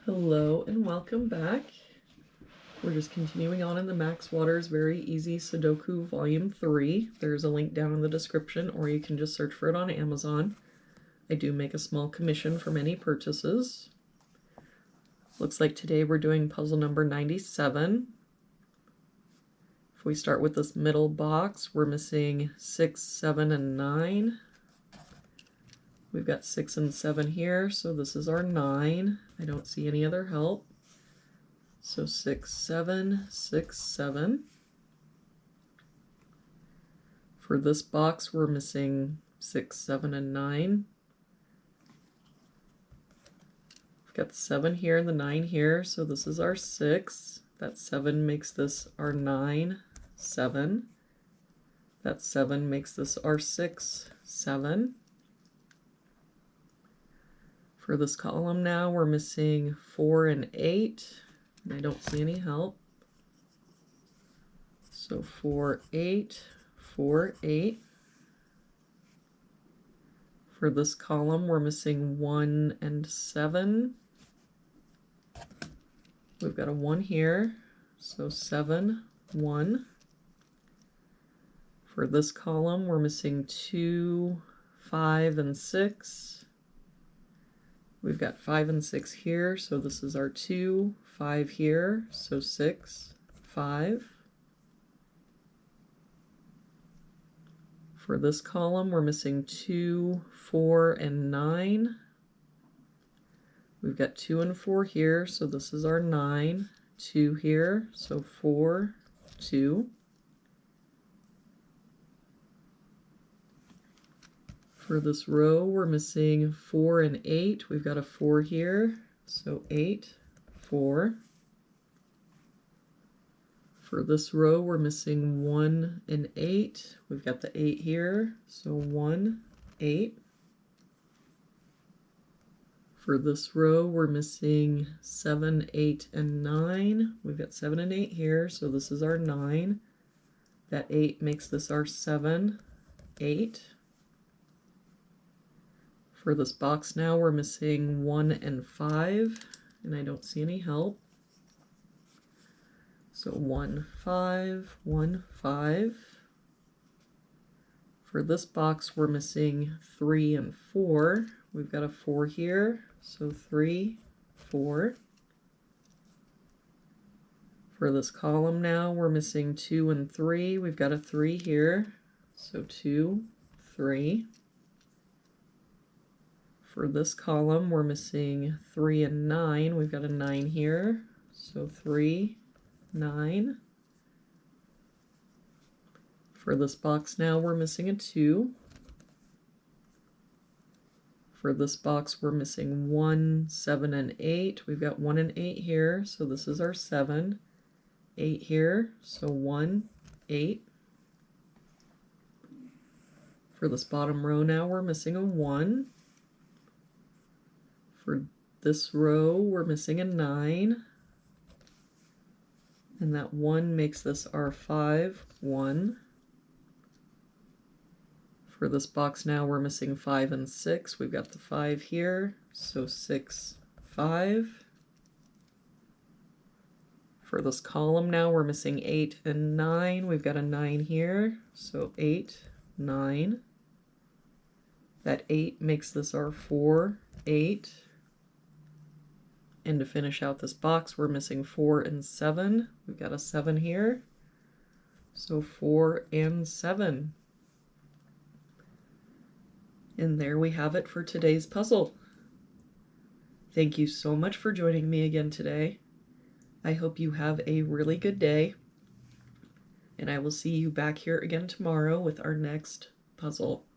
Hello and welcome back. We're just continuing on in the Max Waters Very Easy Sudoku Volume 3. There's a link down in the description, or you can just search for it on Amazon. I do make a small commission from any purchases. Looks like today we're doing puzzle number 97. If we start with this middle box, we're missing 6, 7, and 9. We've got 6 and 7 here, so this is our 9. I don't see any other help. So 6, 7, 6, 7. For this box, we're missing 6, 7, and 9. We've got the 7 here and the 9 here, so this is our 6. That 7 makes this our 9, 7. That 7 makes this our 6, 7. For this column now, we're missing 4 and 8, and I don't see any help. So 4, 8, 4, 8. For this column, we're missing 1 and 7. We've got a 1 here, so 7, 1. For this column, we're missing 2, 5, and 6. We've got 5 and 6 here, so this is our 2, 5 here, so 6, 5. For this column, we're missing 2, 4, and 9. We've got 2 and 4 here, so this is our 9, 2 here, so 4, 2. For this row, we're missing 4 and 8. We've got a 4 here, so 8, 4. For this row, we're missing 1 and 8. We've got the 8 here, so 1, 8. For this row, we're missing 7, 8, and 9. We've got 7 and 8 here, so this is our 9. That 8 makes this our 7, 8. For this box now, we're missing 1 and 5, and I don't see any help. So 1, 5, 1, 5. For this box, we're missing 3 and 4. We've got a 4 here, so 3, 4. For this column now, we're missing 2 and 3. We've got a 3 here, so 2, 3. For this column, we're missing 3 and 9. We've got a 9 here, so 3, 9. For this box now, we're missing a 2. For this box, we're missing 1, 7, and 8. We've got 1 and 8 here, so this is our 7. 8 here, so 1, 8. For this bottom row now, we're missing a 1. For this row, we're missing a 9. And that 1 makes this our 5, 1. For this box now, we're missing 5 and 6. We've got the 5 here, so 6, 5. For this column now, we're missing 8 and 9. We've got a 9 here, so 8, 9. That 8 makes this our 4, 8. And to finish out this box, we're missing 4 and 7. We've got a 7 here, so 4 and 7. And there we have it for today's puzzle. Thank you so much for joining me again today. I hope you have a really good day, and I will see you back here again tomorrow with our next puzzle.